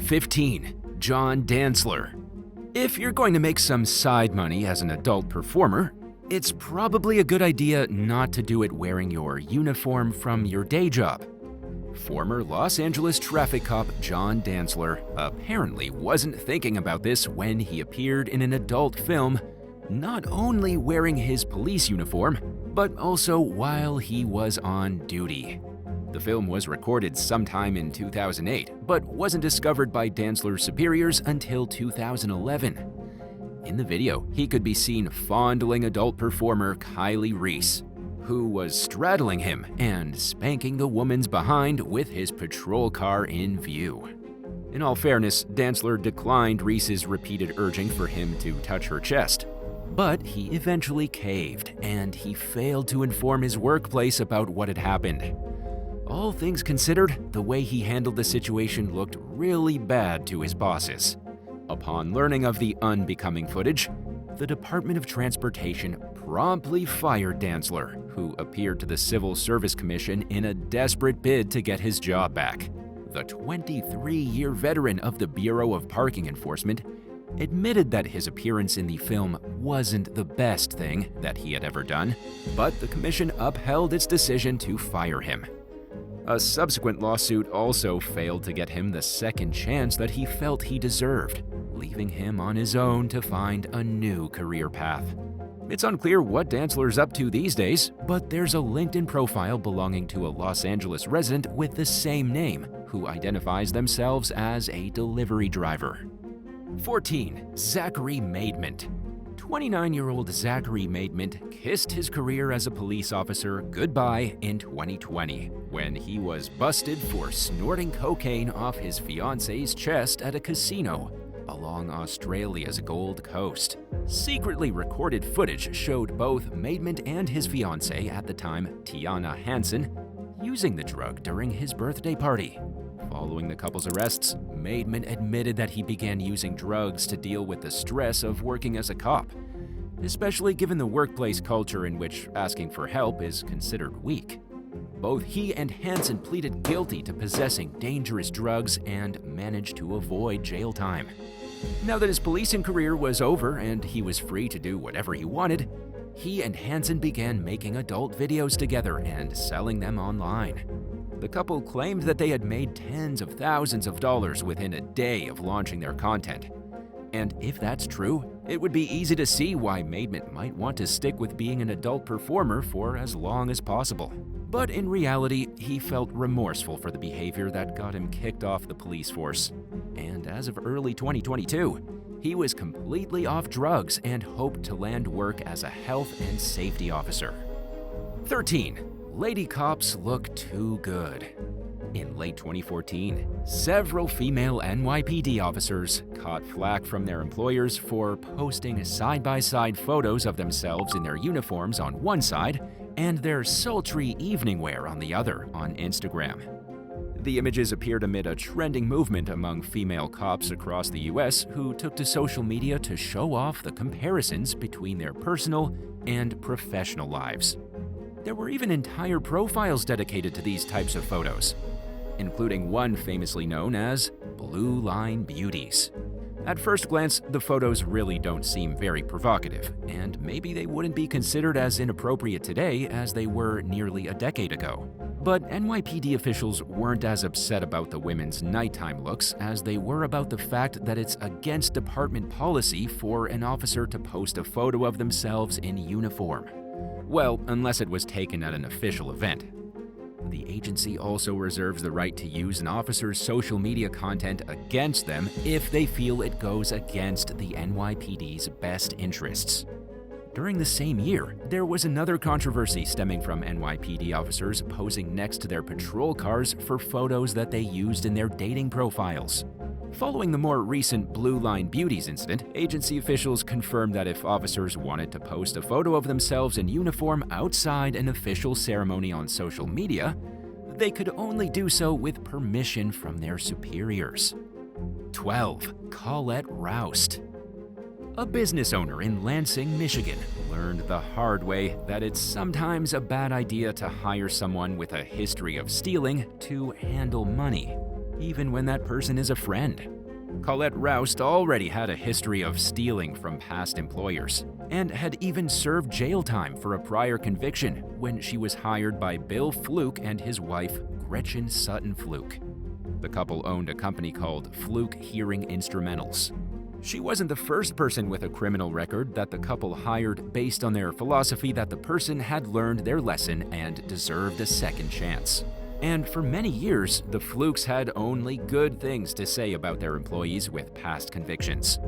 15. John Danler. If you're going to make some side money as an adult performer, it's probably a good idea not to do it wearing your uniform from your day job. Former Los Angeles traffic cop John Danler apparently wasn't thinking about this when he appeared in an adult film, not only wearing his police uniform, but also while he was on duty. The film was recorded sometime in 2008, but wasn't discovered by Danler's superiors until 2011. In the video, he could be seen fondling adult performer Kylie Reese, who was straddling him and spanking the woman's behind with his patrol car in view. In all fairness, Danler declined Reese's repeated urging for him to touch her chest. But he eventually caved, and he failed to inform his workplace about what had happened. All things considered, the way he handled the situation looked really bad to his bosses. Upon learning of the unbecoming footage, the Department of Transportation promptly fired Danler, who appeared to the Civil Service Commission in a desperate bid to get his job back. The 23-year veteran of the Bureau of Parking Enforcement admitted that his appearance in the film wasn't the best thing that he had ever done, but the commission upheld its decision to fire him. A subsequent lawsuit also failed to get him the second chance that he felt he deserved, leaving him on his own to find a new career path. It's unclear what Danler's up to these days, but there's a LinkedIn profile belonging to a Los Angeles resident with the same name, who identifies themselves as a delivery driver. 14. Zachary Maidment. 29-year-old Zachary Maidment kissed his career as a police officer goodbye in 2020 when he was busted for snorting cocaine off his fiance's chest at a casino along Australia's Gold Coast. Secretly recorded footage showed both Maidment and his fiancée at the time, Tiana Hansen, using the drug during his birthday party. Following the couple's arrests, Maidment admitted that he began using drugs to deal with the stress of working as a cop, especially given the workplace culture in which asking for help is considered weak. Both he and Hansen pleaded guilty to possessing dangerous drugs and managed to avoid jail time. Now that his policing career was over and he was free to do whatever he wanted, he and Hansen began making adult videos together and selling them online. The couple claimed that they had made tens of thousands of dollars within a day of launching their content. And if that's true, it would be easy to see why Maidment might want to stick with being an adult performer for as long as possible. But in reality, he felt remorseful for the behavior that got him kicked off the police force. And as of early 2022, he was completely off drugs and hoped to land work as a health and safety officer. 13. Lady cops look too good. In late 2014, several female NYPD officers caught flack from their employers for posting side-by-side photos of themselves in their uniforms on one side and their sultry evening wear on the other on Instagram. The images appeared amid a trending movement among female cops across the US who took to social media to show off the comparisons between their personal and professional lives. There were even entire profiles dedicated to these types of photos, including one famously known as Blue Line Beauties. At first glance, the photos really don't seem very provocative, and maybe they wouldn't be considered as inappropriate today as they were nearly a decade ago. But NYPD officials weren't as upset about the women's nighttime looks as they were about the fact that it's against department policy for an officer to post a photo of themselves in uniform. Well, unless it was taken at an official event. The agency also reserves the right to use an officer's social media content against them if they feel it goes against the NYPD's best interests. During the same year, there was another controversy stemming from NYPD officers posing next to their patrol cars for photos that they used in their dating profiles. Following the more recent Blue Line Beauties incident, agency officials confirmed that if officers wanted to post a photo of themselves in uniform outside an official ceremony on social media, they could only do so with permission from their superiors. 12. Colette Roust. A business owner in Lansing, Michigan, learned the hard way that it's sometimes a bad idea to hire someone with a history of stealing to handle money, even when that person is a friend. Colette Roust already had a history of stealing from past employers and had even served jail time for a prior conviction when she was hired by Bill Fluke and his wife, Gretchen Sutton Fluke. The couple owned a company called Fluke Hearing Instrumentals. She wasn't the first person with a criminal record that the couple hired based on their philosophy that the person had learned their lesson and deserved a second chance. And for many years, the Flukes had only good things to say about their employees with past convictions.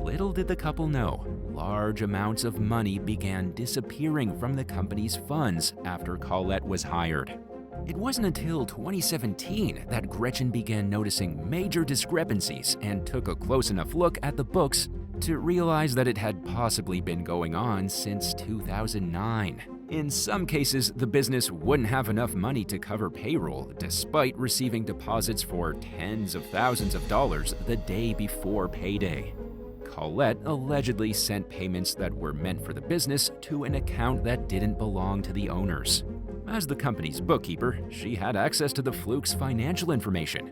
Little did the couple know, large amounts of money began disappearing from the company's funds after Colette was hired. It wasn't until 2017 that Gretchen began noticing major discrepancies and took a close enough look at the books to realize that it had possibly been going on since 2009. In some cases, the business wouldn't have enough money to cover payroll despite receiving deposits for tens of thousands of dollars the day before payday. Colette allegedly sent payments that were meant for the business to an account that didn't belong to the owners. As the company's bookkeeper, she had access to the Flukes' financial information.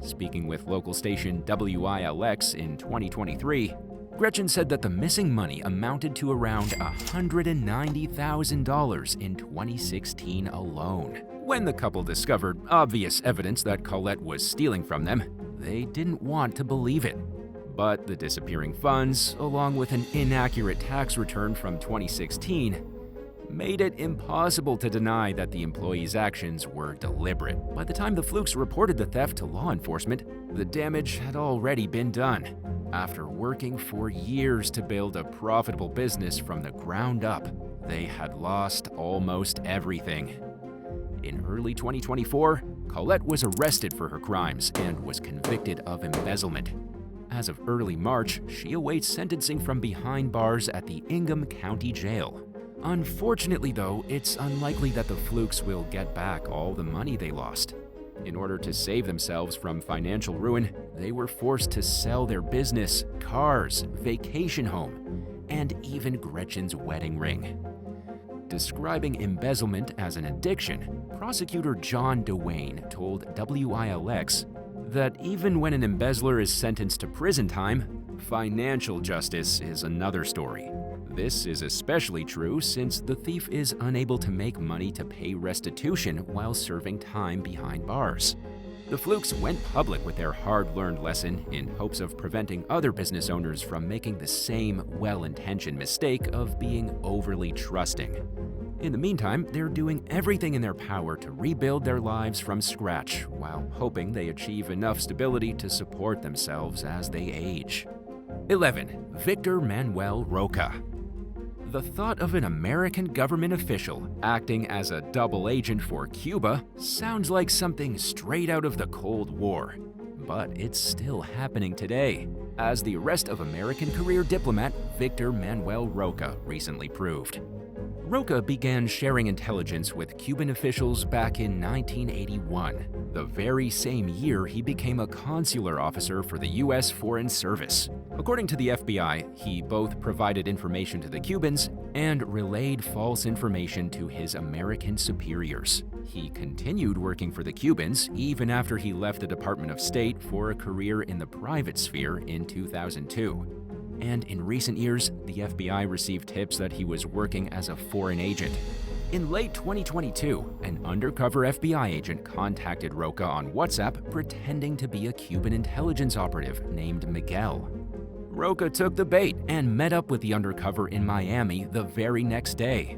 Speaking with local station WILX in 2023, Gretchen said that the missing money amounted to around $190,000 in 2016 alone. When the couple discovered obvious evidence that Colette was stealing from them, they didn't want to believe it. But the disappearing funds, along with an inaccurate tax return from 2016, made it impossible to deny that the employees' actions were deliberate. By the time the Flukes reported the theft to law enforcement, the damage had already been done. After working for years to build a profitable business from the ground up, they had lost almost everything. In early 2024, Colette was arrested for her crimes and was convicted of embezzlement. As of early March, she awaits sentencing from behind bars at the Ingham County Jail. Unfortunately, though, it's unlikely that the Flukes will get back all the money they lost. In order to save themselves from financial ruin, they were forced to sell their business, cars, vacation home, and even Gretchen's wedding ring. Describing embezzlement as an addiction, prosecutor John DeWayne told WILX that even when an embezzler is sentenced to prison time, financial justice is another story. This is especially true since the thief is unable to make money to pay restitution while serving time behind bars. The Flukes went public with their hard-learned lesson in hopes of preventing other business owners from making the same well-intentioned mistake of being overly trusting. In the meantime, they're doing everything in their power to rebuild their lives from scratch while hoping they achieve enough stability to support themselves as they age. 11. Victor Manuel Roa. The thought of an American government official acting as a double agent for Cuba sounds like something straight out of the Cold War. But it's still happening today, as the arrest of American career diplomat Victor Manuel Roa recently proved. Roa began sharing intelligence with Cuban officials back in 1981, the very same year he became a consular officer for the U.S. Foreign Service. According to the FBI, he both provided information to the Cubans and relayed false information to his American superiors. He continued working for the Cubans even after he left the Department of State for a career in the private sphere in 2002. And in recent years, the FBI received tips that he was working as a foreign agent. In late 2022, an undercover FBI agent contacted Roa on WhatsApp pretending to be a Cuban intelligence operative named Miguel. Roa took the bait and met up with the undercover in Miami the very next day.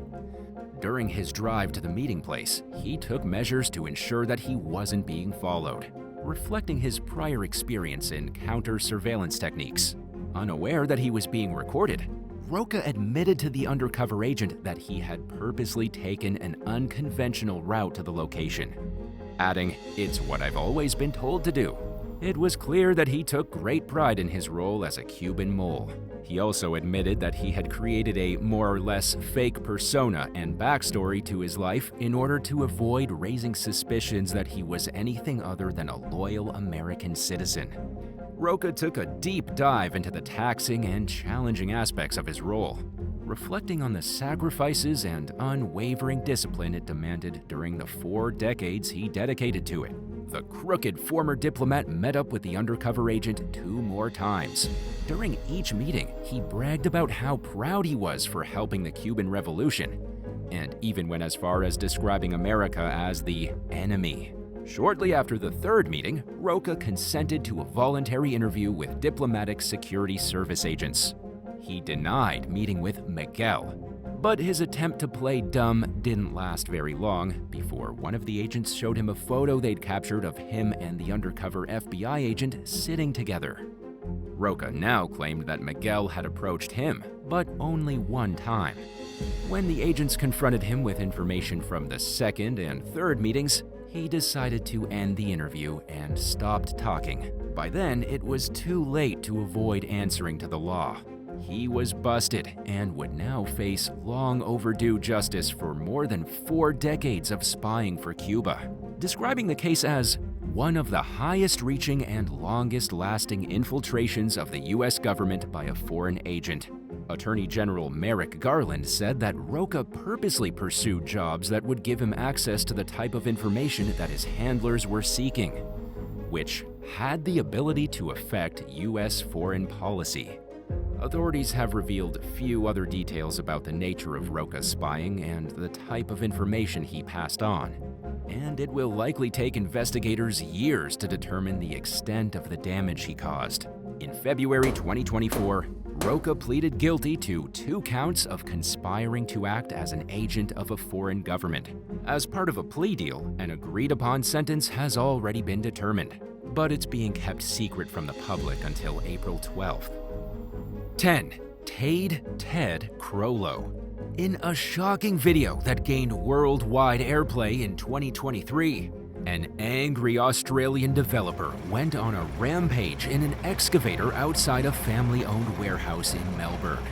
During his drive to the meeting place, he took measures to ensure that he wasn't being followed, reflecting his prior experience in counter-surveillance techniques. Unaware that he was being recorded, Roa admitted to the undercover agent that he had purposely taken an unconventional route to the location, adding, "It's what I've always been told to do." It was clear that he took great pride in his role as a Cuban mole. He also admitted that he had created a more or less fake persona and backstory to his life in order to avoid raising suspicions that he was anything other than a loyal American citizen. Roa took a deep dive into the taxing and challenging aspects of his role, reflecting on the sacrifices and unwavering discipline it demanded during the 4 decades he dedicated to it. the crooked former diplomat met up with the undercover agent 2 more times. During each meeting, he bragged about how proud he was for helping the Cuban Revolution, and even went as far as describing America as the enemy. Shortly after the 3rd meeting, Roca consented to a voluntary interview with diplomatic security service agents. He denied meeting with Miguel, but his attempt to play dumb didn't last very long before one of the agents showed him a photo they'd captured of him and the undercover FBI agent sitting together. Roca now claimed that Miguel had approached him, but only one time. When the agents confronted him with information from the 2nd and 3rd meetings, he decided to end the interview and stopped talking. By then, it was too late to avoid answering to the law. He was busted and would now face long overdue justice for more than 4 decades of spying for Cuba, describing the case as one of the highest-reaching and longest-lasting infiltrations of the U.S. government by a foreign agent. Attorney General Merrick Garland said that Roca purposely pursued jobs that would give him access to the type of information that his handlers were seeking, which had the ability to affect U.S. foreign policy. Authorities have revealed few other details about the nature of Roca's spying and the type of information he passed on, and it will likely take investigators years to determine the extent of the damage he caused. In February 2024, Roca pleaded guilty to 2 counts of conspiring to act as an agent of a foreign government. As part of a plea deal, an agreed-upon sentence has already been determined, but it's being kept secret from the public until April 12th. 10. Tade Ted KOLO. In a shocking video that gained worldwide airplay in 2023, an angry Australian developer went on a rampage in an excavator outside a family-owned warehouse in Melbourne.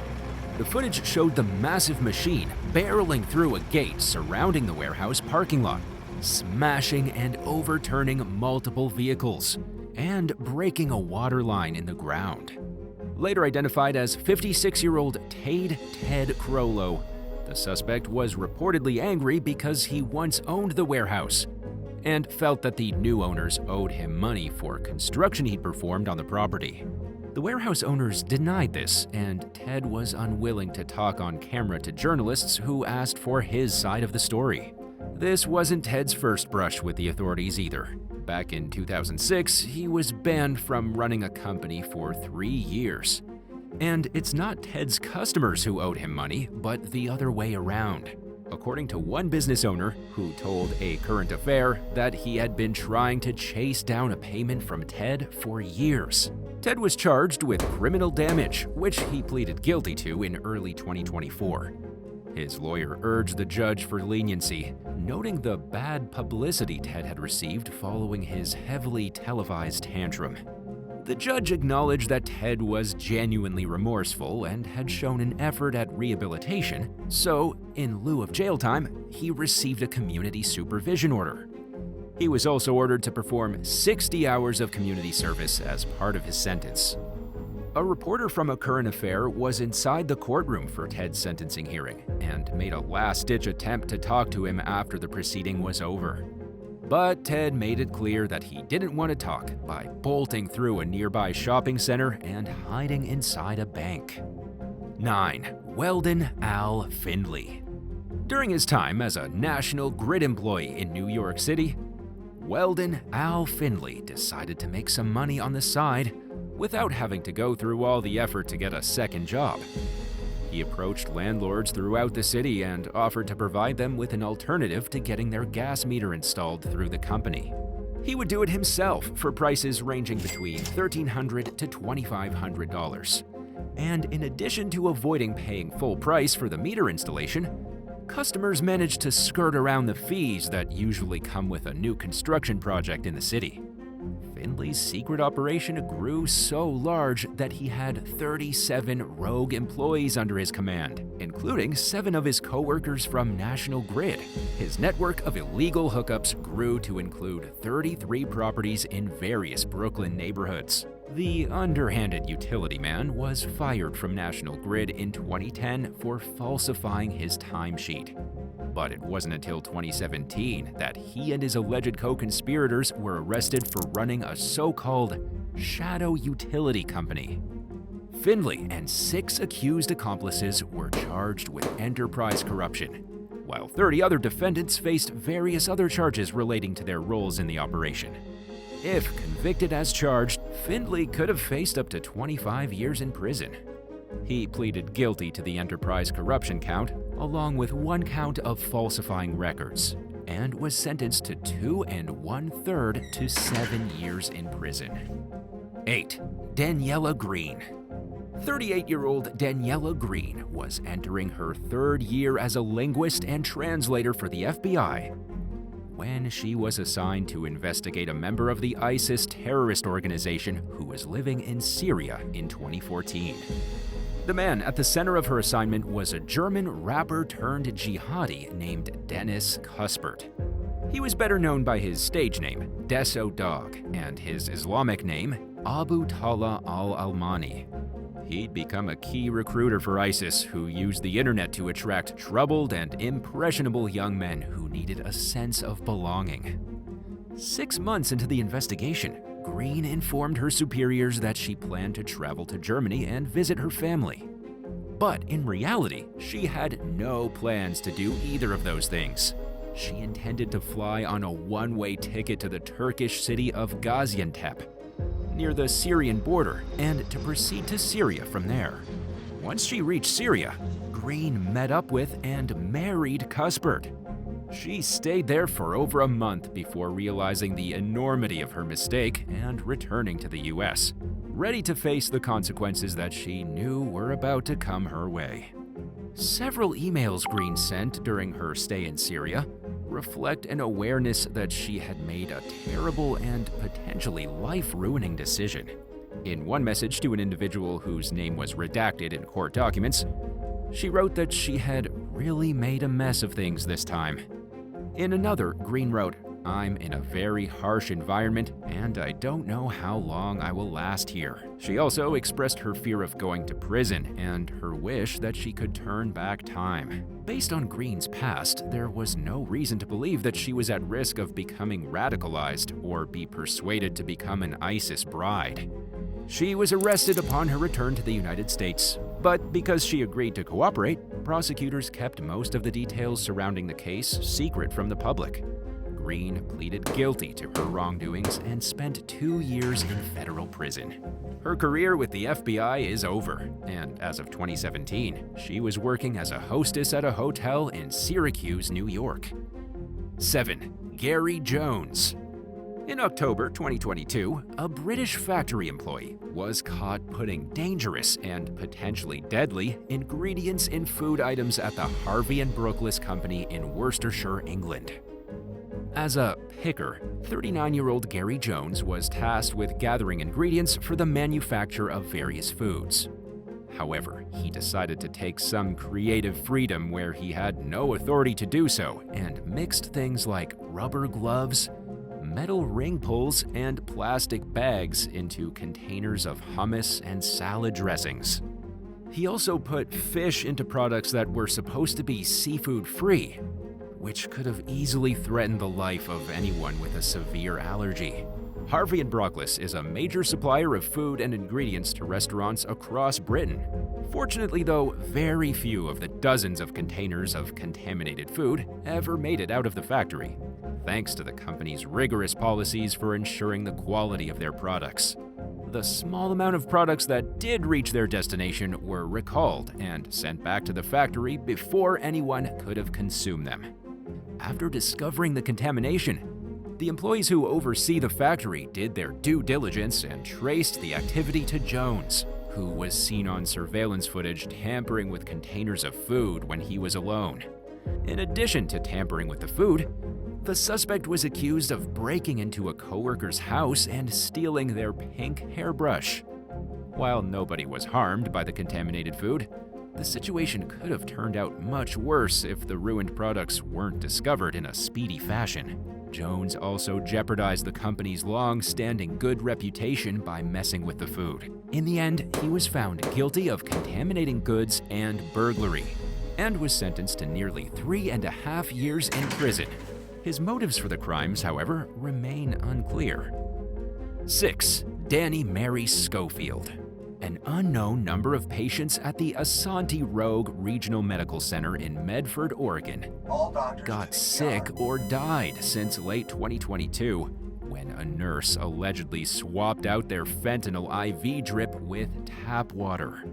The footage showed the massive machine barreling through a gate surrounding the warehouse parking lot, smashing and overturning multiple vehicles, and breaking a water line in the ground. Later identified as 56-year-old Tade Ted KOLO, the suspect was reportedly angry because he once owned the warehouse and felt that the new owners owed him money for construction he'd performed on the property. The warehouse owners denied this, and Ted was unwilling to talk on camera to journalists who asked for his side of the story. This wasn't Ted's first brush with the authorities either. Back in 2006, he was banned from running a company for 3 years. And it's not Ted's customers who owed him money, but the other way around. According to one business owner who told A Current Affair that he had been trying to chase down a payment from Ted for years. Ted was charged with criminal damage, which he pleaded guilty to in early 2024. His lawyer urged the judge for leniency, noting the bad publicity Ted had received following his heavily televised tantrum. The judge acknowledged that Ted was genuinely remorseful and had shown an effort at rehabilitation, so, in lieu of jail time, he received a community supervision order. He was also ordered to perform 60 hours of community service as part of his sentence. A reporter from A Current Affair was inside the courtroom for Ted's sentencing hearing and made a last-ditch attempt to talk to him after the proceeding was over. But Ted made it clear that he didn't want to talk by bolting through a nearby shopping center and hiding inside a bank. 9. Welden Al Finley. During his time as a National Grid employee in New York City, Welden Al Finley decided to make some money on the side without having to go through all the effort to get a second job. He approached landlords throughout the city and offered to provide them with an alternative to getting their gas meter installed through the company. He would do it himself for prices ranging between $1,300 to $2,500. And in addition to avoiding paying full price for the meter installation, customers managed to skirt around the fees that usually come with a new construction project in the city. Finley's secret operation grew so large that he had 37 rogue employees under his command, including 7 of his co-workers from National Grid. His network of illegal hookups grew to include 33 properties in various Brooklyn neighborhoods. The underhanded utility man was fired from National Grid in 2010 for falsifying his timesheet. But it wasn't until 2017 that he and his alleged co-conspirators were arrested for running a so-called shadow utility company. Finley and 6 accused accomplices were charged with enterprise corruption, while 30 other defendants faced various other charges relating to their roles in the operation. If convicted as charged, Finley could have faced up to 25 years in prison. He pleaded guilty to the enterprise corruption count, along with 1 count of falsifying records, and was sentenced to 2 1/3 to 7 years in prison. 8. Daniela Green. 38-year-old Daniela Green was entering her 3rd year as a linguist and translator for the FBI when she was assigned to investigate a member of the ISIS terrorist organization who was living in Syria in 2014. The man at the center of her assignment was a German rapper-turned-jihadi named Dennis Cuspert. He was better known by his stage name, Deso Dog, and his Islamic name, Abu Talha al-Almani. He'd become a key recruiter for ISIS, who used the internet to attract troubled and impressionable young men who needed a sense of belonging. 6 months into the investigation, Green informed her superiors that she planned to travel to Germany and visit her family. But in reality, she had no plans to do either of those things. She intended to fly on a one-way ticket to the Turkish city of Gaziantep, near the Syrian border, and to proceed to Syria from there. Once she reached Syria, Green met up with and married Cuspert. She stayed there for over a month before realizing the enormity of her mistake and returning to the US, ready to face the consequences that she knew were about to come her way. Several emails Green sent during her stay in Syria reflect an awareness that she had made a terrible and potentially life-ruining decision. In one message to an individual whose name was redacted in court documents, she wrote that she had really made a mess of things this time. In another, Green wrote, "I'm in a very harsh environment, and I don't know how long I will last here." She also expressed her fear of going to prison and her wish that she could turn back time. Based on Green's past, there was no reason to believe that she was at risk of becoming radicalized or be persuaded to become an ISIS bride. She was arrested upon her return to the United States, but because she agreed to cooperate, prosecutors kept most of the details surrounding the case secret from the public. Green pleaded guilty to her wrongdoings and spent 2 years in federal prison. Her career with the FBI is over, and as of 2017, she was working as a hostess at a hotel in Syracuse, New York. 7. Gary Jones. In October 2022, a British factory employee was caught putting dangerous and potentially deadly ingredients in food items at the Harvey and Brooklyn company in Worcestershire, England. As a picker, 39-year-old Gary Jones was tasked with gathering ingredients for the manufacture of various foods. However, he decided to take some creative freedom where he had no authority to do so and mixed things like rubber gloves, metal ring pulls, and plastic bags into containers of hummus and salad dressings. He also put fish into products that were supposed to be seafood-free, which could have easily threatened the life of anyone with a severe allergy. Harvey and Brooklyn is a major supplier of food and ingredients to restaurants across Britain. Fortunately, though, very few of the dozens of containers of contaminated food ever made it out of the factory, thanks to the company's rigorous policies for ensuring the quality of their products. The small amount of products that did reach their destination were recalled and sent back to the factory before anyone could have consumed them. After discovering the contamination, the employees who oversee the factory did their due diligence and traced the activity to Jones, who was seen on surveillance footage tampering with containers of food when he was alone. In addition to tampering with the food, the suspect was accused of breaking into a coworker's house and stealing their pink hairbrush. While nobody was harmed by the contaminated food, the situation could have turned out much worse if the ruined products weren't discovered in a speedy fashion. Jones also jeopardized the company's long-standing good reputation by messing with the food. In the end, he was found guilty of contaminating goods and burglary, and was sentenced to nearly 3.5 years in prison. His motives for the crimes, however, remain unclear. 6. Danny Mary Scoffield. An unknown number of patients at the Asante Rogue Regional Medical Center in Medford, Oregon, got sick or died since late 2022 when a nurse allegedly swapped out their fentanyl IV drip with tap water.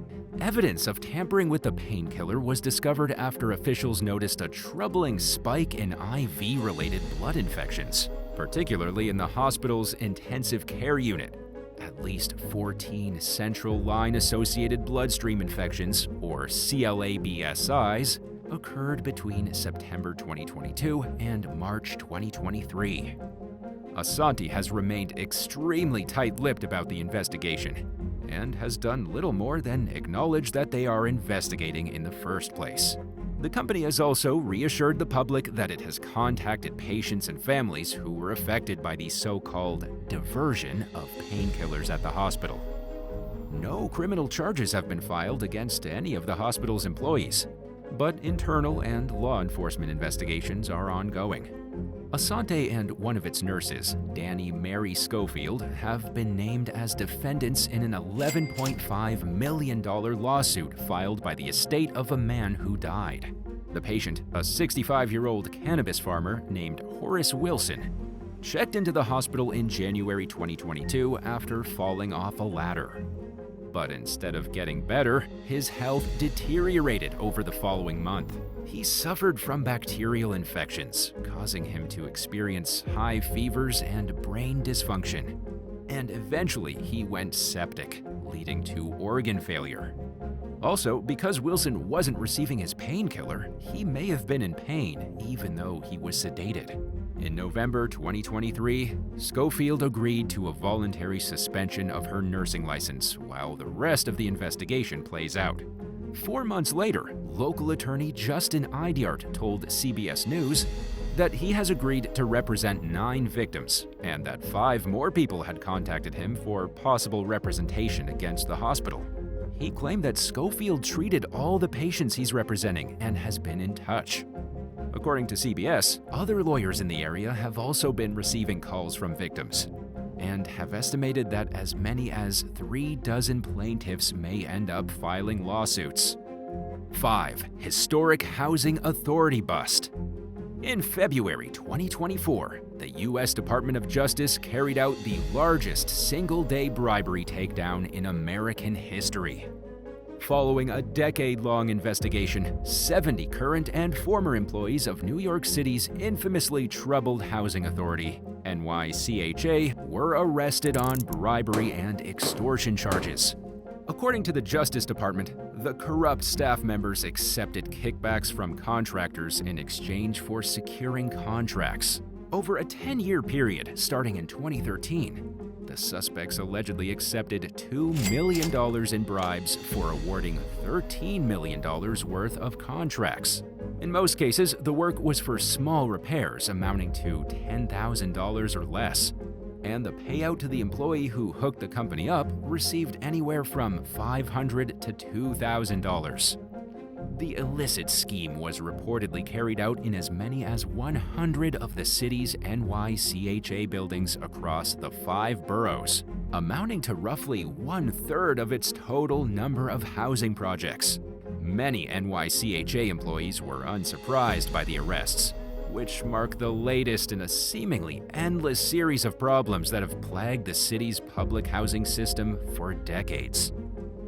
Evidence of tampering with the painkiller was discovered after officials noticed a troubling spike in IV-related blood infections, particularly in the hospital's intensive care unit. At least 14 central line-associated bloodstream infections, or CLABSIs, occurred between September 2022 and March 2023. Asante has remained extremely tight-lipped about the investigation and has done little more than acknowledge that they are investigating in the first place. The company has also reassured the public that it has contacted patients and families who were affected by the so-called diversion of painkillers at the hospital. No criminal charges have been filed against any of the hospital's employees, but internal and law enforcement investigations are ongoing. Asante and one of its nurses, Danny Mary Scoffield, have been named as defendants in an $11.5 million lawsuit filed by the estate of a man who died. The patient, a 65-year-old cannabis farmer named Horace Wilson, checked into the hospital in January 2022 after falling off a ladder. But instead of getting better, his health deteriorated over the following month. He suffered from bacterial infections, causing him to experience high fevers and brain dysfunction. And eventually, he went septic, leading to organ failure. Also, because Wilson wasn't receiving his painkiller, he may have been in pain even though he was sedated. In November 2023, Scoffield agreed to a voluntary suspension of her nursing license while the rest of the investigation plays out. 4 months later, local attorney Justin Idiart told CBS News that he has agreed to represent 9 victims and that 5 more people had contacted him for possible representation against the hospital. He claimed that Scoffield treated all the patients he's representing and has been in touch. According to CBS, other lawyers in the area have also been receiving calls from victims and have estimated that as many as 36 plaintiffs may end up filing lawsuits. 5. Historic Housing Authority Bust. In February 2024, the U.S. Department of Justice carried out the largest single-day bribery takedown in American history. Following a decade-long investigation, 70 current and former employees of New York City's infamously troubled housing authority, NYCHA, were arrested on bribery and extortion charges. According to the Justice Department, the corrupt staff members accepted kickbacks from contractors in exchange for securing contracts. Over a 10-year period starting in 2013, the suspects allegedly accepted $2 million in bribes for awarding $13 million worth of contracts. In most cases, the work was for small repairs amounting to $10,000 or less, and the payout to the employee who hooked the company up received anywhere from $500 to $2,000. The illicit scheme was reportedly carried out in as many as 100 of the city's NYCHA buildings across the 5 boroughs, amounting to roughly 1/3 of its total number of housing projects. Many NYCHA employees were unsurprised by the arrests, which mark the latest in a seemingly endless series of problems that have plagued the city's public housing system for decades.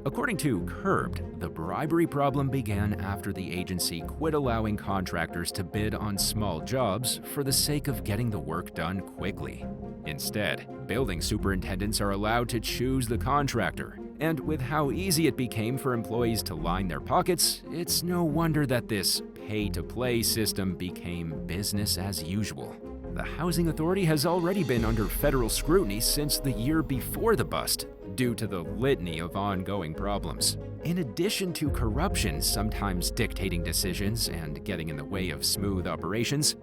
According to Curbed, the bribery problem began after the agency quit allowing contractors to bid on small jobs for the sake of getting the work done quickly. Instead, building superintendents are allowed to choose the contractor, and with how easy it became for employees to line their pockets, it's no wonder that this pay-to-play system became business as usual. The Housing Authority has already been under federal scrutiny since the year before the bust, due to the litany of ongoing problems. In addition to corruption sometimes dictating decisions and getting in the way of smooth operations,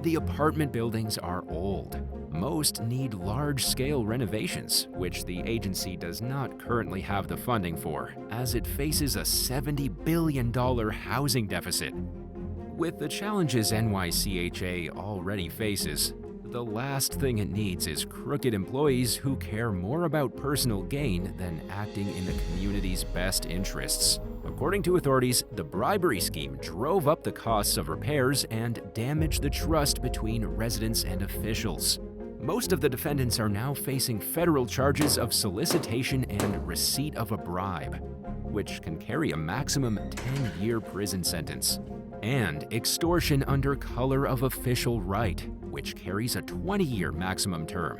The apartment buildings are old. Most need large-scale renovations, which the agency does not currently have the funding for, as it faces a $70 billion housing deficit. With the challenges NYCHA already faces, the last thing it needs is crooked employees who care more about personal gain than acting in the community's best interests. According to authorities, the bribery scheme drove up the costs of repairs and damaged the trust between residents and officials. Most of the defendants are now facing federal charges of solicitation and receipt of a bribe, which can carry a maximum 10-year prison sentence, and extortion under color of official right, which carries a 20-year maximum term.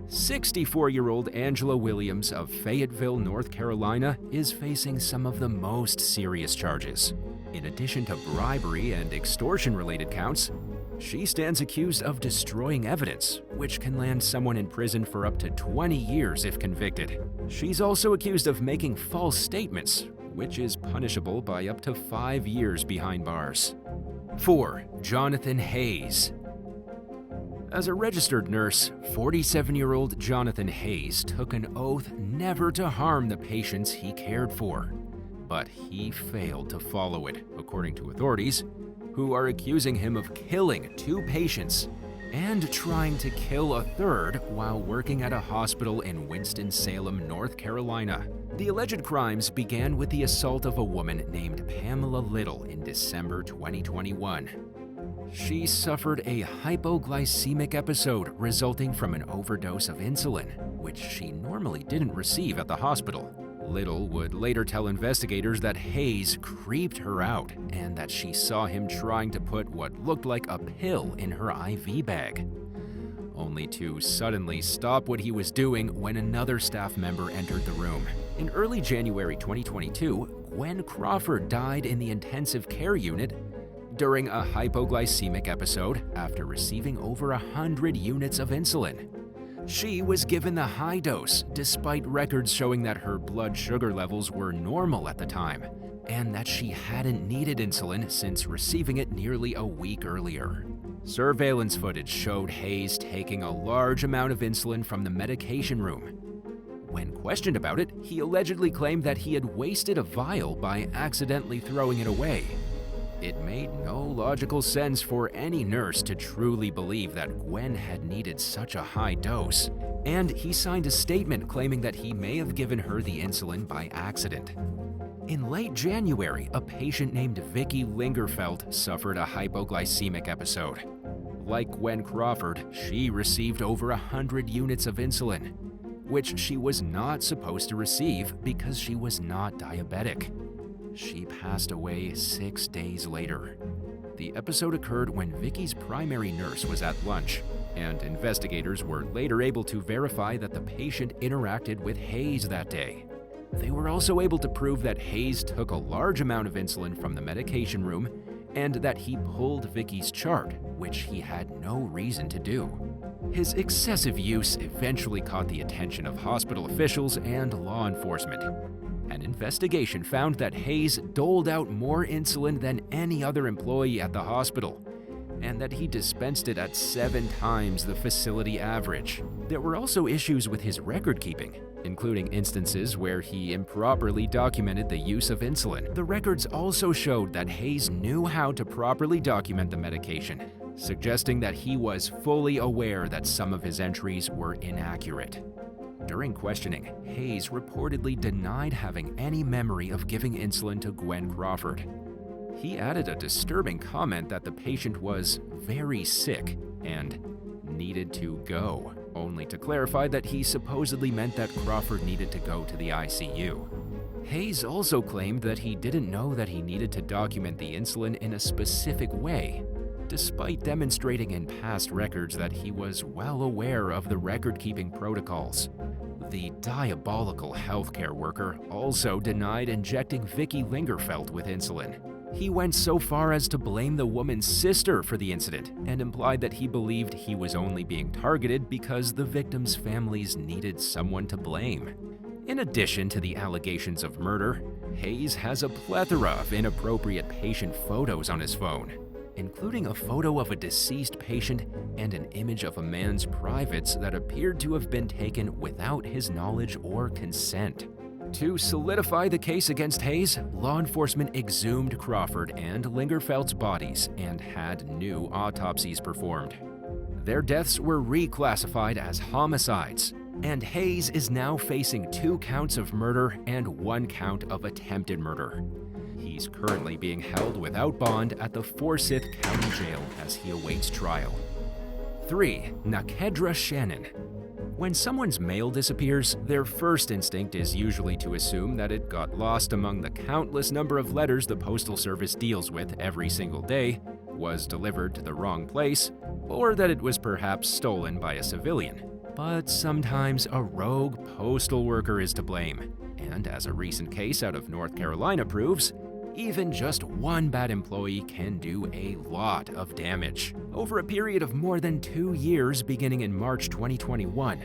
64-year-old Angela Williams of Fayetteville, North Carolina, is facing some of the most serious charges. In addition to bribery and extortion-related counts, she stands accused of destroying evidence, which can land someone in prison for up to 20 years if convicted. She's also accused of making false statements, which is punishable by up to 5 years behind bars. 4. Jonathan Hayes. As a registered nurse, 47-year-old Jonathan Hayes took an oath never to harm the patients he cared for. But he failed to follow it, according to authorities, who are accusing him of killing 2 patients and trying to kill a third while working at a hospital in Winston-Salem, North Carolina. The alleged crimes began with the assault of a woman named Pamela Little in December 2021. She suffered a hypoglycemic episode resulting from an overdose of insulin, which she normally didn't receive at the hospital. Little would later tell investigators that Hayes creeped her out and that she saw him trying to put what looked like a pill in her IV bag, only to suddenly stop what he was doing when another staff member entered the room. In early January 2022, Gwen Crawford died in the intensive care unit during a hypoglycemic episode after receiving over 100 units of insulin. She was given the high dose, despite records showing that her blood sugar levels were normal at the time, and that she hadn't needed insulin since receiving it nearly a week earlier. Surveillance footage showed Hayes taking a large amount of insulin from the medication room. When questioned about it, he allegedly claimed that he had wasted a vial by accidentally throwing it away. It made no logical sense for any nurse to truly believe that Gwen had needed such a high dose, and he signed a statement claiming that he may have given her the insulin by accident. In late January, a patient named Vicky Lingerfeld suffered a hypoglycemic episode. Like Gwen Crawford, she received over 100 units of insulin, which she was not supposed to receive because she was not diabetic. She passed away 6 days later. The episode occurred when Vicky's primary nurse was at lunch, and investigators were later able to verify that the patient interacted with Hayes that day. They were also able to prove that Hayes took a large amount of insulin from the medication room and that he pulled Vicky's chart, which he had no reason to do. His excessive use eventually caught the attention of hospital officials and law enforcement. An investigation found that Hayes doled out more insulin than any other employee at the hospital, and that he dispensed it at 7 times the facility average. There were also issues with his record keeping, including instances where he improperly documented the use of insulin. The records also showed that Hayes knew how to properly document the medication, suggesting that he was fully aware that some of his entries were inaccurate. During questioning, Hayes reportedly denied having any memory of giving insulin to Gwen Crawford. He added a disturbing comment that the patient was very sick and needed to go, only to clarify that he supposedly meant that Crawford needed to go to the ICU. Hayes also claimed that he didn't know that he needed to document the insulin in a specific way, despite demonstrating in past records that he was well aware of the record-keeping protocols. The diabolical healthcare worker also denied injecting Vicky Lingerfeld with insulin. He went so far as to blame the woman's sister for the incident and implied that he believed he was only being targeted because the victims' families needed someone to blame. In addition to the allegations of murder, Hayes has a plethora of inappropriate patient photos on his phone. including a photo of a deceased patient and an image of a man's privates that appeared to have been taken without his knowledge or consent. To solidify the case against Hayes, law enforcement exhumed Crawford and Lingerfeld's bodies and had new autopsies performed. Their deaths were reclassified as homicides, and Hayes is now facing 2 counts of murder and 1 count of attempted murder. He's currently being held without bond at the Forsyth County Jail as he awaits trial. 3. Nedra Shannon. When someone's mail disappears, their first instinct is usually to assume that it got lost among the countless number of letters the Postal Service deals with every single day, was delivered to the wrong place, or that it was perhaps stolen by a civilian. But sometimes a rogue postal worker is to blame, and as a recent case out of North Carolina proves, even just one bad employee can do a lot of damage. Over a period of more than 2 years beginning in March 2021,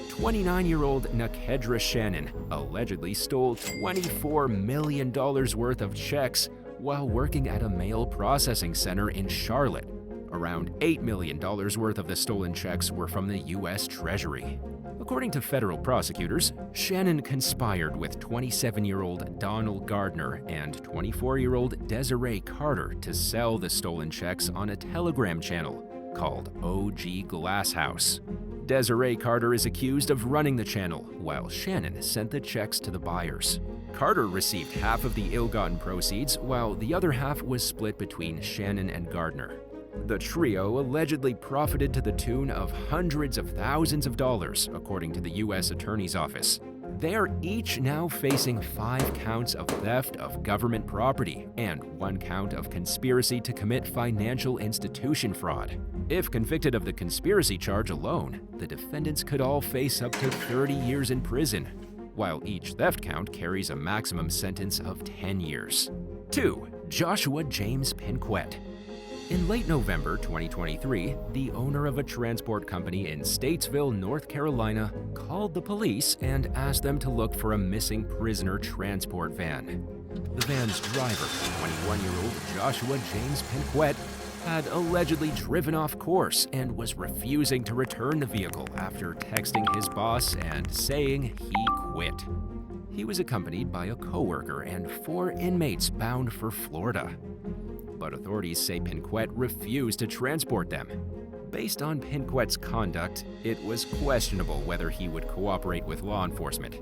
29-year-old Nedra Shannon allegedly stole $24 million worth of checks while working at a mail processing center in Charlotte. Around $8 million worth of the stolen checks were from the U.S. Treasury. According to federal prosecutors, Shannon conspired with 27-year-old Donald Gardner and 24-year-old Desiree Carter to sell the stolen checks on a Telegram channel called OG Glasshouse. Desiree Carter is accused of running the channel, while Shannon sent the checks to the buyers. Carter received half of the ill-gotten proceeds, while the other half was split between Shannon and Gardner. The trio allegedly profited to the tune of hundreds of thousands of dollars, according to the U.S. Attorney's Office. They are each now facing 5 counts of theft of government property and 1 count of conspiracy to commit financial institution fraud. If convicted of the conspiracy charge alone, the defendants could all face up to 30 years in prison, while each theft count carries a maximum sentence of 10 years. 2. Joshua James Penet. In late November 2023, the owner of a transport company in Statesville, North Carolina, called the police and asked them to look for a missing prisoner transport van. The van's driver, 21-year-old Joshua James Penet, had allegedly driven off course and was refusing to return the vehicle after texting his boss and saying he quit. He was accompanied by a coworker and 4 inmates bound for Florida. But authorities say Penet refused to transport them. Based on Penet's conduct, it was questionable whether he would cooperate with law enforcement.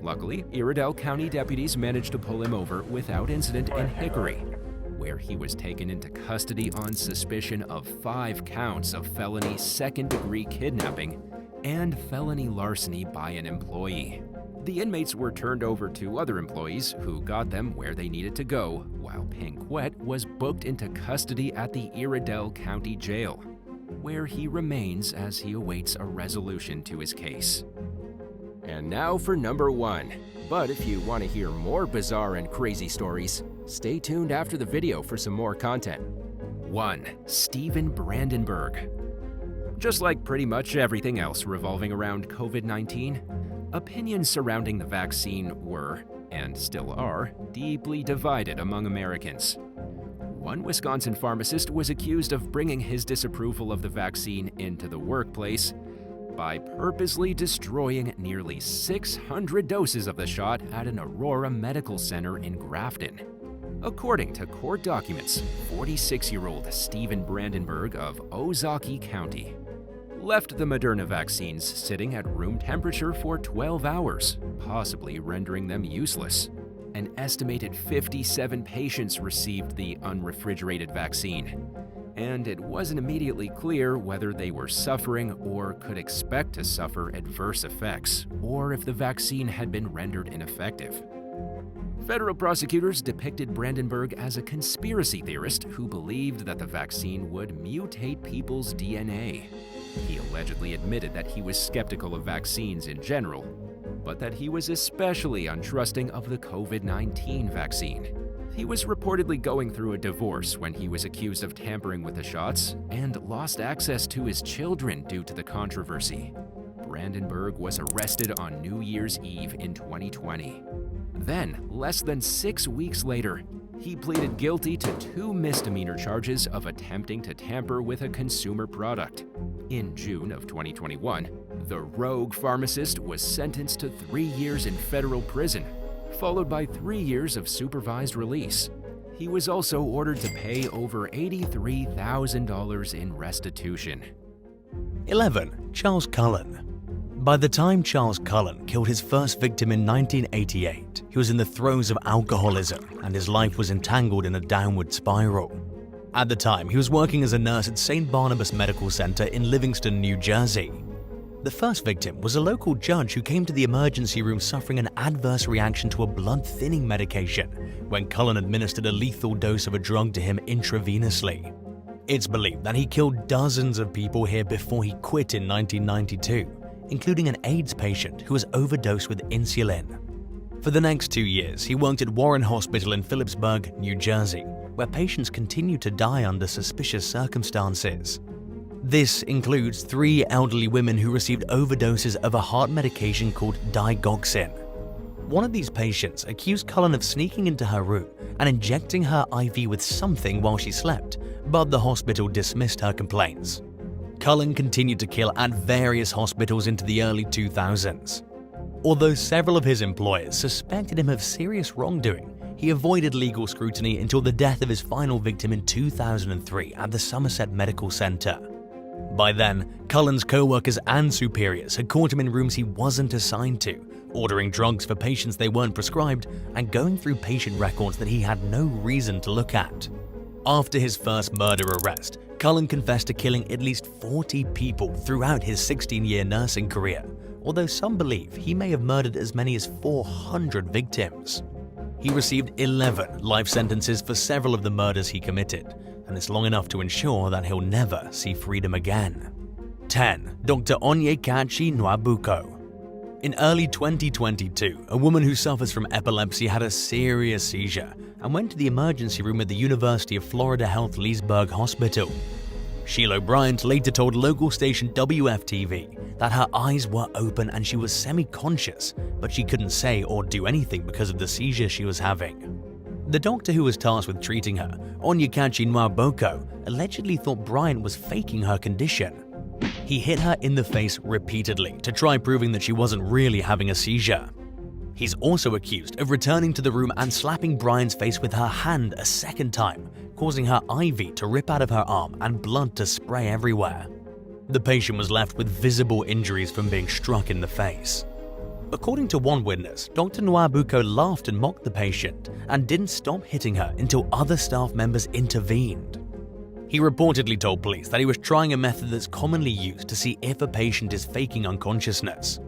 Luckily, Iredell County deputies managed to pull him over without incident in Hickory, where he was taken into custody on suspicion of 5 counts of felony second-degree kidnapping and felony larceny by an employee. The inmates were turned over to other employees who got them where they needed to go, while Penet was booked into custody at the Iredell County Jail, where he remains as he awaits a resolution to his case. And now for number 1. But if you want to hear more bizarre and crazy stories, stay tuned after the video for some more content. 1. Stephen Brandenburg. Just like pretty much everything else revolving around COVID-19, opinions surrounding the vaccine were, and still are, deeply divided among Americans. One Wisconsin pharmacist was accused of bringing his disapproval of the vaccine into the workplace by purposely destroying nearly 600 doses of the shot at an Aurora Medical Center in Grafton. According to court documents, 46-year-old Stephen Brandenburg of Ozaukee County left the Moderna vaccines sitting at room temperature for 12 hours, possibly rendering them useless. An estimated 57 patients received the unrefrigerated vaccine, and it wasn't immediately clear whether they were suffering or could expect to suffer adverse effects, or if the vaccine had been rendered ineffective. Federal prosecutors depicted Brandenburg as a conspiracy theorist who believed that the vaccine would mutate people's DNA. He allegedly admitted that he was skeptical of vaccines in general, but that he was especially untrusting of the COVID-19 vaccine. He was reportedly going through a divorce when he was accused of tampering with the shots and lost access to his children due to the controversy. Brandenburg was arrested on New Year's Eve in 2020. Then, less than 6 weeks later, He pleaded guilty to 2 misdemeanor charges of attempting to tamper with a consumer product. In June of 2021, the rogue pharmacist was sentenced to 3 years in federal prison, followed by 3 years of supervised release. He was also ordered to pay over $83,000 in restitution. 11. Charles Cullen. By the time Charles Cullen killed his first victim in 1988, he was in the throes of alcoholism and his life was entangled in a downward spiral. At the time, he was working as a nurse at St. Barnabas Medical Center in Livingston, New Jersey. The first victim was a local judge who came to the emergency room suffering an adverse reaction to a blood-thinning medication when Cullen administered a lethal dose of a drug to him intravenously. It's believed that he killed dozens of people here before he quit in 1992, including an AIDS patient who was overdosed with insulin. For the next 2 years, he worked at Warren Hospital in Phillipsburg, New Jersey, where patients continued to die under suspicious circumstances. This includes 3 elderly women who received overdoses of a heart medication called digoxin. One of these patients accused Cullen of sneaking into her room and injecting her IV with something while she slept, but the hospital dismissed her complaints. Cullen continued to kill at various hospitals into the early 2000s. Although several of his employers suspected him of serious wrongdoing, he avoided legal scrutiny until the death of his final victim in 2003 at the Somerset Medical Center. By then, Cullen's co-workers and superiors had caught him in rooms he wasn't assigned to, ordering drugs for patients they weren't prescribed, and going through patient records that he had no reason to look at. After his first murder arrest, Cullen confessed to killing at least 40 people throughout his 16-year nursing career, although some believe he may have murdered as many as 400 victims. He received 11 life sentences for several of the murders he committed, and it's long enough to ensure that he'll never see freedom again. 10. Dr. Onyekachi Nobuko. In early 2022, a woman who suffers from epilepsy had a serious seizure and went to the emergency room at the University of Florida Health Leesburg Hospital. Sheila Bryant later told local station WFTV that her eyes were open and she was semi-conscious, but she couldn't say or do anything because of the seizure she was having. The doctor who was tasked with treating her, Onyekachi Nobuko, allegedly thought Bryant was faking her condition. He hit her in the face repeatedly to try proving that she wasn't really having a seizure. He's also accused of returning to the room and slapping Bryant's face with her hand a second time, causing her IV to rip out of her arm and blood to spray everywhere. The patient was left with visible injuries from being struck in the face. According to one witness, Dr. Nobuko laughed and mocked the patient and didn't stop hitting her until other staff members intervened. He reportedly told police that he was trying a method that's commonly used to see if a patient is faking unconsciousness.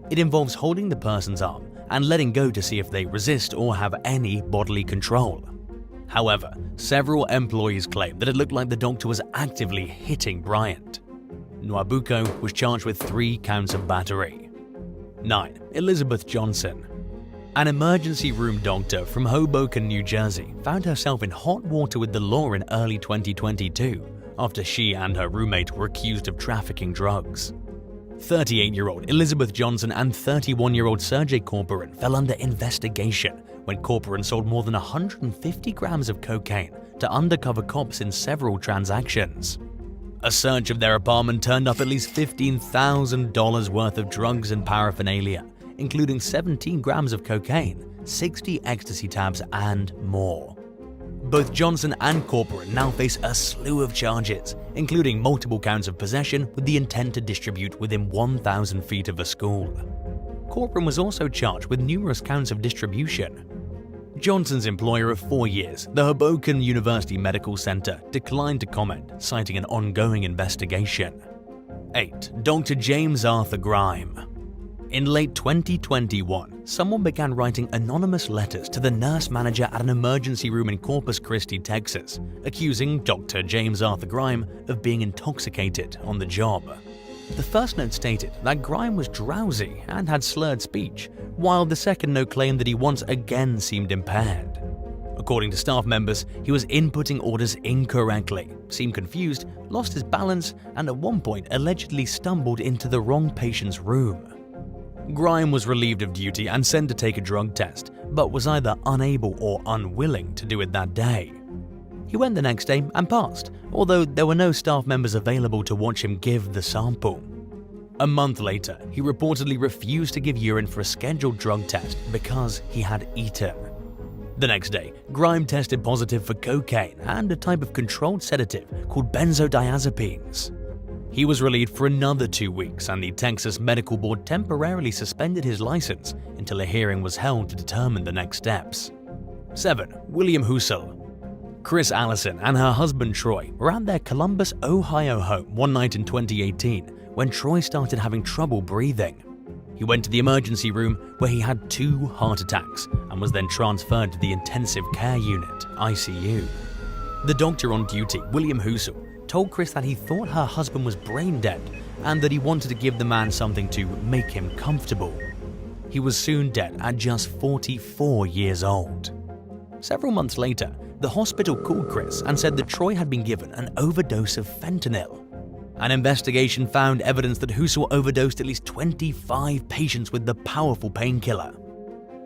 It involves holding the person's arm and letting go to see if they resist or have any bodily control. However, several employees claimed that it looked like the doctor was actively hitting Bryant. Nobuko was charged with 3 counts of battery. 9. Elizabeth Johnson. An emergency room doctor from Hoboken, New Jersey, found herself in hot water with the law in early 2022 after she and her roommate were accused of trafficking drugs. 38-year-old Elizabeth Johnson and 31-year-old Sergei Corporan fell under investigation when Corporan sold more than 150 grams of cocaine to undercover cops in several transactions. A search of their apartment turned up at least $15,000 worth of drugs and paraphernalia, including 17 grams of cocaine, 60 ecstasy tabs, and more. Both Johnson and Corporan now face a slew of charges, including multiple counts of possession with the intent to distribute within 1,000 feet of a school. Corporan was also charged with numerous counts of distribution. Johnson's employer of 4 years, the Hoboken University Medical Center, declined to comment, citing an ongoing investigation. 8. Dr. James Arthur Grime. In late 2021, someone began writing anonymous letters to the nurse manager at an emergency room in Corpus Christi, Texas, accusing Dr. James Arthur Grime of being intoxicated on the job. The first note stated that Grime was drowsy and had slurred speech, while the second note claimed that he once again seemed impaired. According to staff members, he was inputting orders incorrectly, seemed confused, lost his balance, and at one point allegedly stumbled into the wrong patient's room. Grime was relieved of duty and sent to take a drug test, but was either unable or unwilling to do it that day. He went the next day and passed, although there were no staff members available to watch him give the sample. A month later, he reportedly refused to give urine for a scheduled drug test because he had eaten. The next day, Grime tested positive for cocaine and a type of controlled sedative called benzodiazepines. He was relieved for another 2 weeks, and the Texas Medical Board temporarily suspended his license until a hearing was held to determine the next steps. 7. William Huel. Chris Allison and her husband Troy were at their Columbus, Ohio home one night in 2018 when Troy started having trouble breathing. He went to the emergency room where he had 2 heart attacks and was then transferred to the intensive care unit, ICU. The doctor on duty, William Huel, told Chris that he thought her husband was brain dead and that he wanted to give the man something to make him comfortable. He was soon dead at just 44 years old. Several months later, the hospital called Chris and said that Troy had been given an overdose of fentanyl. An investigation found evidence that Huel overdosed at least 25 patients with the powerful painkiller.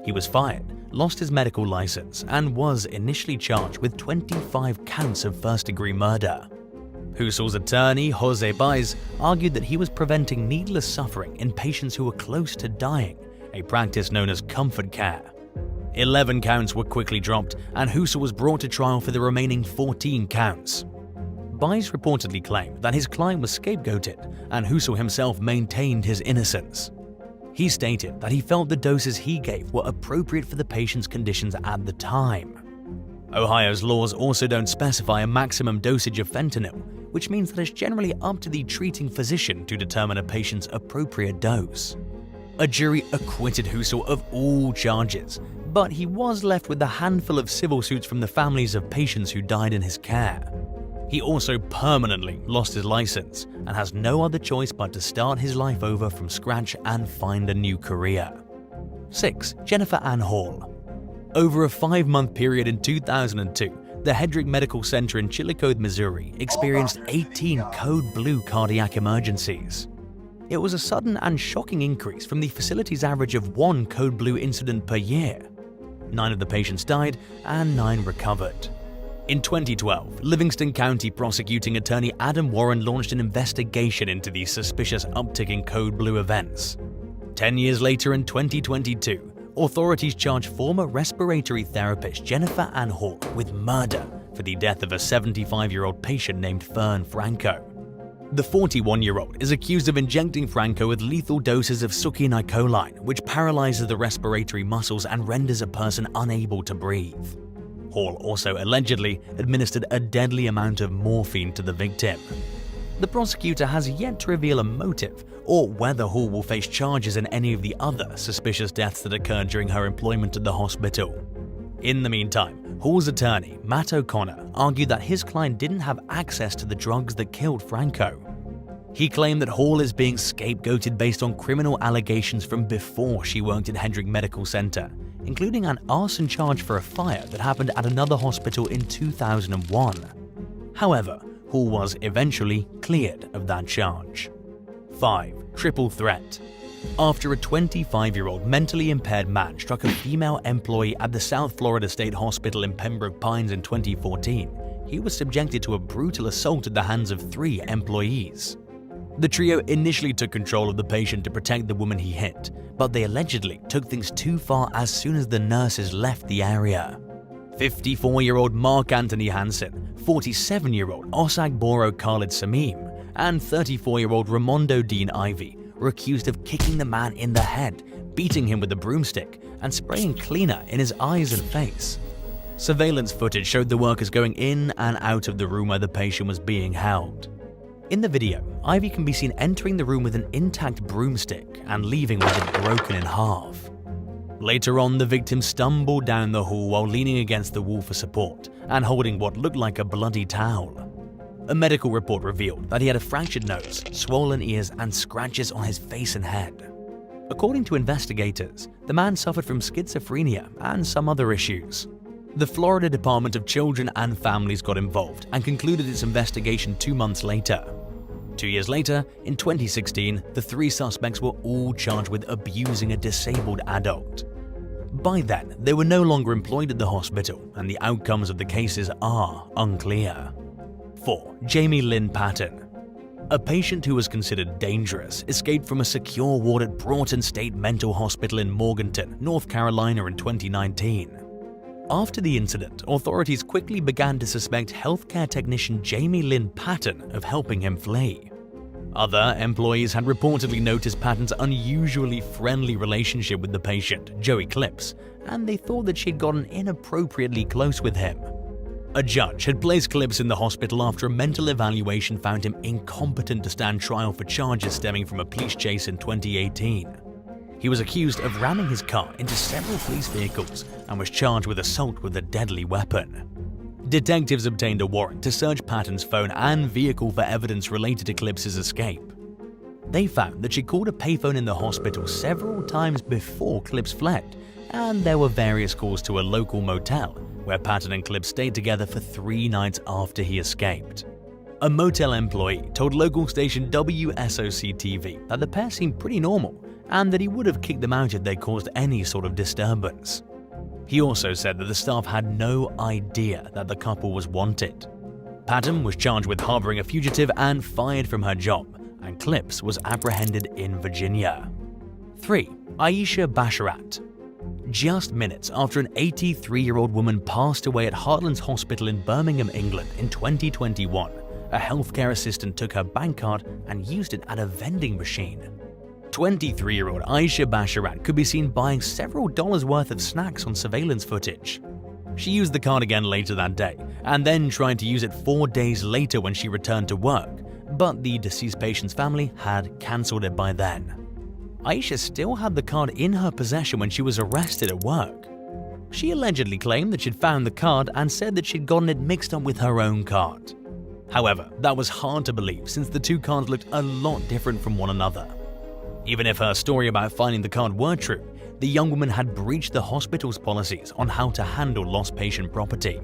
He was fired, lost his medical license, and was initially charged with 25 counts of first-degree murder. Huel's attorney, Jose Baez, argued that he was preventing needless suffering in patients who were close to dying, a practice known as comfort care. 11 counts were quickly dropped, and Huel was brought to trial for the remaining 14 counts. Baez reportedly claimed that his client was scapegoated, and Huel himself maintained his innocence. He stated that he felt the doses he gave were appropriate for the patient's conditions at the time. Ohio's laws also don't specify a maximum dosage of fentanyl, which means that it's generally up to the treating physician to determine a patient's appropriate dose. A jury acquitted Huel of all charges, but he was left with a handful of civil suits from the families of patients who died in his care. He also permanently lost his license and has no other choice but to start his life over from scratch and find a new career. 6. Jennifer Ann Hall. Over a 5-month period in 2002, the Hedrick Medical Center in Chillicothe, Missouri experienced 18 code blue cardiac emergencies. It was a sudden and shocking increase from the facility's average of 1 code blue incident per year. 9 of the patients died and 9 recovered. In 2012, Livingston County prosecuting attorney Adam Warren launched an investigation into the suspicious uptick in code blue events. 10 years later in 2022, authorities charged former respiratory therapist Jennifer Ann Hall with murder for the death of a 75-year-old patient named Fern Franco. The 41-year-old is accused of injecting Franco with lethal doses of succinylcholine, which paralyzes the respiratory muscles and renders a person unable to breathe. Hall also allegedly administered a deadly amount of morphine to the victim. The prosecutor has yet to reveal a motive or whether Hall will face charges in any of the other suspicious deaths that occurred during her employment at the hospital. In the meantime, Hall's attorney, Matt O'Connor, argued that his client didn't have access to the drugs that killed Franco. He claimed that Hall is being scapegoated based on criminal allegations from before she worked at Hedrick Medical Center, including an arson charge for a fire that happened at another hospital in 2001. However, Hall was eventually cleared of that charge. 5. Triple threat. After a 25-year-old mentally impaired man struck a female employee at the South Florida State Hospital in Pembroke Pines in 2014, he was subjected to a brutal assault at the hands of 3 employees. The trio initially took control of the patient to protect the woman he hit, but they allegedly took things too far as soon as the nurses left the area. 54-year-old Mark Anthony Hansen, 47-year-old Osagboro Khalid Samim, and 34-year-old Ramondo Dean Ivy were accused of kicking the man in the head, beating him with a broomstick, and spraying cleaner in his eyes and face. Surveillance footage showed the workers going in and out of the room where the patient was being held. In the video, Ivy can be seen entering the room with an intact broomstick and leaving with it broken in half. Later on, the victim stumbled down the hall while leaning against the wall for support and holding what looked like a bloody towel. A medical report revealed that he had a fractured nose, swollen ears, and scratches on his face and head. According to investigators, the man suffered from schizophrenia and some other issues. The Florida Department of Children and Families got involved and concluded its investigation 2 months later. 2 years later, in 2016, the 3 suspects were all charged with abusing a disabled adult. By then, they were no longer employed at the hospital, and the outcomes of the cases are unclear. 4. Jamie Lynn Patton. A patient who was considered dangerous escaped from a secure ward at Broughton State Mental Hospital in Morganton, North Carolina in 2019. After the incident, authorities quickly began to suspect healthcare technician Jamie Lynn Patton of helping him flee. Other employees had reportedly noticed Patton's unusually friendly relationship with the patient, Joey Clips, and they thought that she'd gotten inappropriately close with him. A judge had placed Clips in the hospital after a mental evaluation found him incompetent to stand trial for charges stemming from a police chase in 2018. He was accused of ramming his car into several police vehicles and was charged with assault with a deadly weapon. Detectives obtained a warrant to search Patton's phone and vehicle for evidence related to Clips' escape. They found that she called a payphone in the hospital several times before Clips fled, and there were various calls to a local motel where Patton and Clips stayed together for 3 nights after he escaped. A motel employee told local station WSOC-TV that the pair seemed pretty normal and that he would have kicked them out if they caused any sort of disturbance. He also said that the staff had no idea that the couple was wanted. Patton was charged with harboring a fugitive and fired from her job, and Clips was apprehended in Virginia. 3. Aisha Basharat. Just minutes after an 83-year-old woman passed away at Heartlands Hospital in Birmingham, England in 2021, a healthcare assistant took her bank card and used it at a vending machine. 23-year-old Aisha Basharat could be seen buying several dollars worth of snacks on surveillance footage. She used the card again later that day and then tried to use it 4 days later when she returned to work, but the deceased patient's family had cancelled it by then. Aisha still had the card in her possession when she was arrested at work. She allegedly claimed that she'd found the card and said that she'd gotten it mixed up with her own card. However, that was hard to believe since the two cards looked a lot different from one another. Even if her story about finding the card were true, the young woman had breached the hospital's policies on how to handle lost patient property.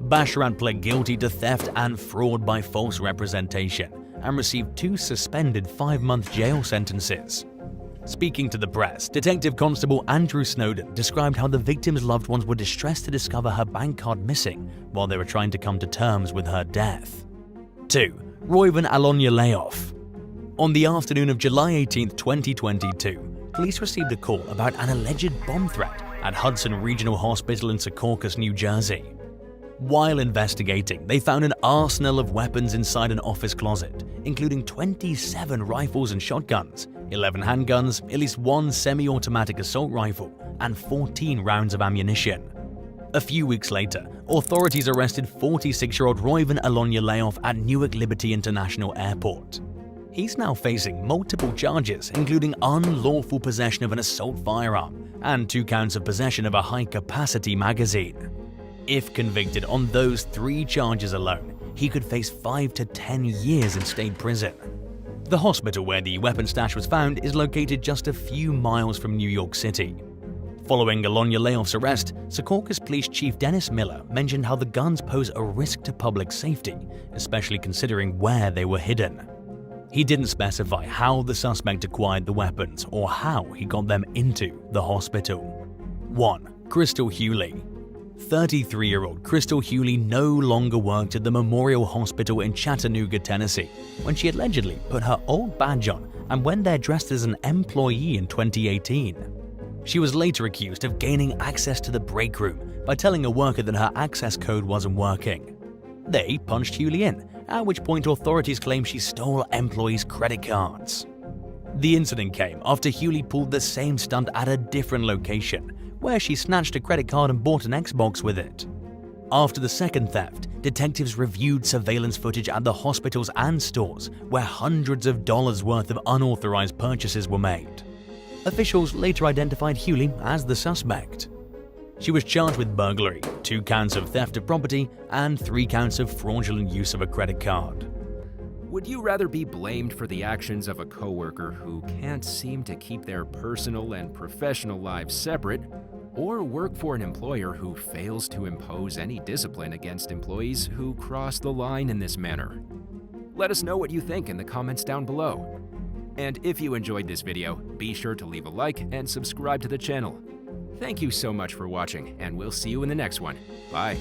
Basharat pled guilty to theft and fraud by false representation and received 2 suspended 5-month jail sentences. Speaking to the press, Detective Constable Andrew Snowden described how the victim's loved ones were distressed to discover her bank card missing while they were trying to come to terms with her death. 2. Welden Al Finley. On the afternoon of July 18, 2022, police received a call about an alleged bomb threat at Hudson Regional Hospital in Secaucus, New Jersey. While investigating, they found an arsenal of weapons inside an office closet, including 27 rifles and shotguns, 11 handguns, at least 1 semi-automatic assault rifle, and 14 rounds of ammunition. A few weeks later, authorities arrested 46-year-old Welden Al Finley at Newark Liberty International Airport. He's now facing multiple charges, including unlawful possession of an assault firearm and 2 counts of possession of a high-capacity magazine. If convicted on those 3 charges alone, he could face 5 to 10 years in state prison. The hospital where the weapon stash was found is located just a few miles from New York City. Following Al Finley's arrest, Secaucus Police Chief Dennis Miller mentioned how the guns pose a risk to public safety, especially considering where they were hidden. He didn't specify how the suspect acquired the weapons or how he got them into the hospital. 1. Crystal Huel. 33-year-old Crystal Huel no longer worked at the Memorial Hospital in Chattanooga, Tennessee, when she allegedly put her old badge on and went there dressed as an employee in 2018. She was later accused of gaining access to the break room by telling a worker that her access code wasn't working. They punched Huel in, at which point authorities claim she stole employees' credit cards. The incident came after Huel pulled the same stunt at a different location, where she snatched a credit card and bought an Xbox with it. After the second theft, detectives reviewed surveillance footage at the hospitals and stores where hundreds of dollars worth of unauthorized purchases were made. Officials later identified Huel as the suspect. She was charged with burglary, 2 counts of theft of property, and 3 counts of fraudulent use of a credit card. Would you rather be blamed for the actions of a coworker who can't seem to keep their personal and professional lives separate, or work for an employer who fails to impose any discipline against employees who cross the line in this manner? Let us know what you think in the comments down below. And if you enjoyed this video, be sure to leave a like and subscribe to the channel. Thank you so much for watching, and we'll see you in the next one. Bye.